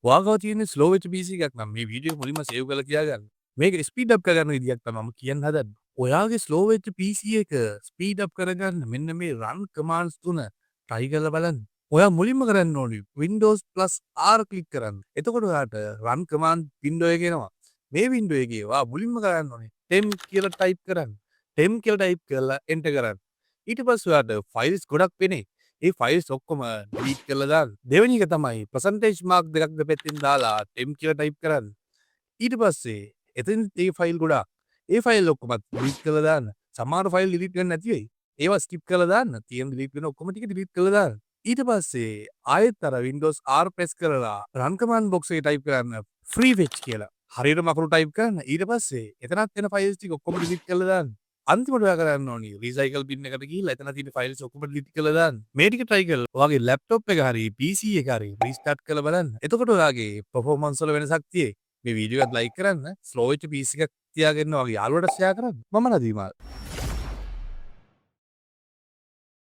ඔයාගාව තියෙන ස්ලෝ වෙච්ච PC එකක් නම් මේ වීඩියෝ මුලින්ම සේව් කරලා තියාගන්න. මේක ස්පීඩ් අප් කරගන්න විදියක් තමයි මම කියන්න හදන්නේ. ඔයාගේ ස්ලෝ වෙච්ච PC එක ස්පීඩ් අප් කරගන්න මෙන්න මේ run commands තුන try කරලා බලන්න. ඔයා මුලින්ම කරන්න ඕනේ Windows plus R ක්ලික් කරන්න. එතකොට ඔයාට run command window එක එනවා. මේ window එකේ ඔයා මුලින්ම කරන්න ඕනේ temp කියලා type කරන්න. temp කියලා type කරලා enter කරන්න. ඊට පස්සේ ඔයාට ෆයිල්ස් ගොඩක් පෙනේ. ඒ ෆයිල්ස් ඔක්කොම ඩිලීට් කරලා දාන්න. දෙවෙනි එක තමයි percentage mark දෙකක් දෙපැත්තෙන් දාලා temp කියලා type කරන්න. ඊට පස්සේ එතනත් ඒ ෆයිල් ගොඩක්. ඒ ෆයිල් ඔක්කොම ඩිලීට් කරලා දාන්න. සමහර ෆයිල් ඩිලීට් වෙන්නේ නැති වෙයි. ඒවා ස්කිප් කරලා දාන්න. තියෙන ඩිලීට් වෙන ඔක්කොම ටික ඩිලීට් කරලා දාන්න. ඊට පස්සේ ආයෙත් අර Windows R press කරලා run command box එකේ type කරන්න free fetch කියලා. හරියට මකරු type කරන්න. ඊට පස්සේ එතනත් එන ෆයිල්ස් ටික ඔක්කොම ඩිලීට් කරලා දාන්න. අන්තිමට ඔයා කරන්න ඕනි රීසයිකල් බින් එකට ගිහිල්ලා එතන තියෙන ෆයිල්ස් ඔක්කොම ඩිලීට් කරලා දාන්න. මේ ටික try කරලා ඔයාගේ ලැප්ටොප් එක හරි PC එක හරි රීස්ටාර්ට් කරලා බලන්න. එතකොට ඔයාගේ performance වල වෙනසක් තියෙයි. මේ වීඩියෝ එකත් ලයික් කරන්න, ස්ලෝ වෙච්ච PC එකක් තියාගෙන ඔයාගේ යාළුවට ෂෙයා කරන්න. මම නදීමාල්.